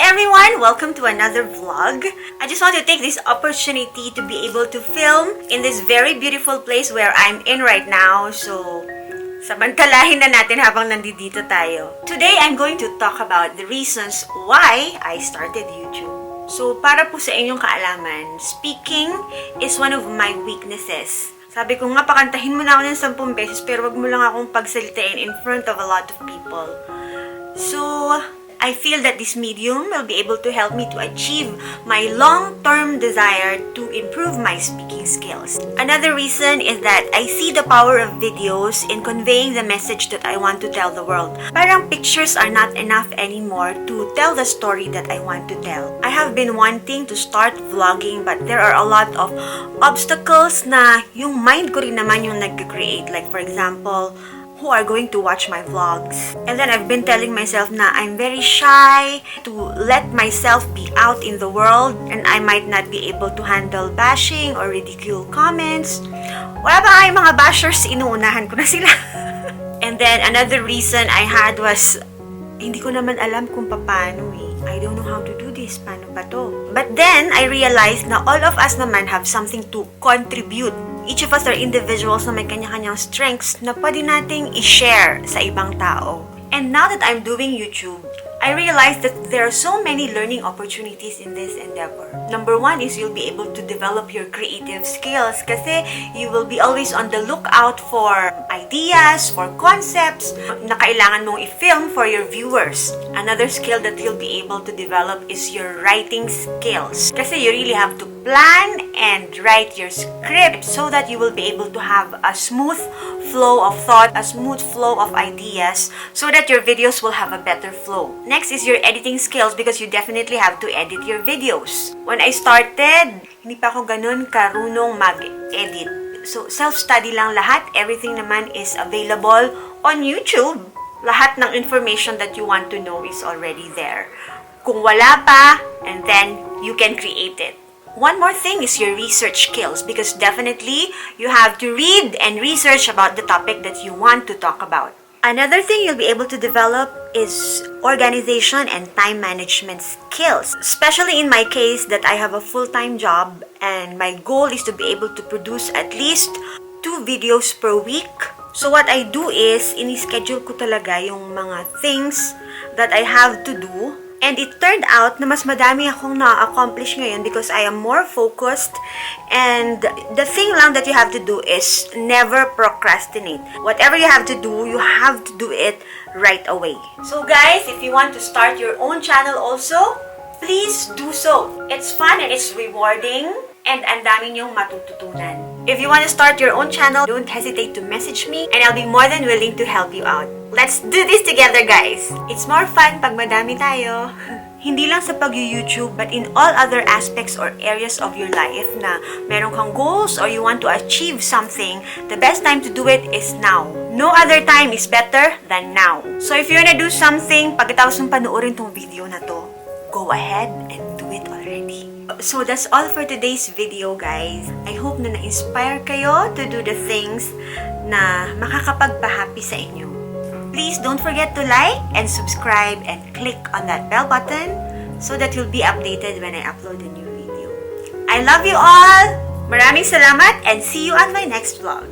everyone! Welcome to another vlog. I just want to take this opportunity to be able to film in this very beautiful place where I'm in right now. So, samantalahin na natin habang nandito tayo. Today, I'm going to talk about the reasons why I started YouTube. So, para po sa inyong kaalaman, speaking is one of my weaknesses. Sabi ko nga, pakantahin mo na ako ng 10 beses, pero wag mo lang akong pagsalitain in front of a lot of people. So, I feel that this medium will be able to help me to achieve my long-term desire to improve my speaking skills. Another reason is that I see the power of videos in conveying the message that I want to tell the world. Parang pictures are not enough anymore to tell the story that I want to tell. I have been wanting to start vlogging, but there are a lot of obstacles na yung mind ko rin naman yung nag-create. Like for example, who are going to watch my vlogs. And then I've been telling myself na I'm very shy to let myself be out in the world and I might not be able to handle bashing or ridicule comments. Wala ba yung mga bashers, inuunahan ko na sila. And then another reason I had was, hindi ko naman alam kung paano eh. I don't know how to do this. Paano pa to? But then, I realized na all of us naman have something to contribute. Each of us are individuals na may kanya-kanyang strengths na pwede nating i-share sa ibang tao. And now that I'm doing YouTube, I realized that there are so many learning opportunities in this endeavor. Number one is you'll be able to develop your creative skills kasi you will be always on the lookout for ideas, for concepts na kailangan mong i-film for your viewers. Another skill that you'll be able to develop is your writing skills. Kasi you really have to plan and write your script so that you will be able to have a smooth flow of thought, a smooth flow of ideas so that your videos will have a better flow. Next is your editing skills because you definitely have to edit your videos. When I started, hindi pa ako ganun karunong mag-edit. So, self-study lang lahat. Everything naman is available on YouTube. Lahat ng information that you want to know is already there. Kung wala pa, and then you can create it. One more thing is your research skills because definitely you have to read and research about the topic that you want to talk about. Another thing you'll be able to develop is organization and time management skills. Especially in my case that I have a full-time job and my goal is to be able to produce at least 2 videos per week. So what I do is, ini-schedule ko talaga yung mga things that I have to do. And it turned out na mas madami akong na-accomplish ngayon because I am more focused. And the thing lang that you have to do is never procrastinate. Whatever you have to do, you have to do it right away. So guys, if you want to start your own channel also, please do so. It's fun and it's rewarding and ang dami niyong matututunan. If you want to start your own channel, don't hesitate to message me and I'll be more than willing to help you out. Let's do this together, guys! It's more fun pag madami tayo. Hindi lang sa pag-YouTube, but in all other aspects or areas of your life na meron kang goals or you want to achieve something, the best time to do it is now. No other time is better than now. So if you're gonna do something, pagkatapos ng panoorin tong video na to, go ahead and do it already. So that's all for today's video, guys. I hope na na-inspire kayo to do the things na makakapagpa-happy sa inyo. Please don't forget to like and subscribe and click on that bell button so that you'll be updated when I upload a new video. I love you all! Maraming salamat and see you on my next vlog.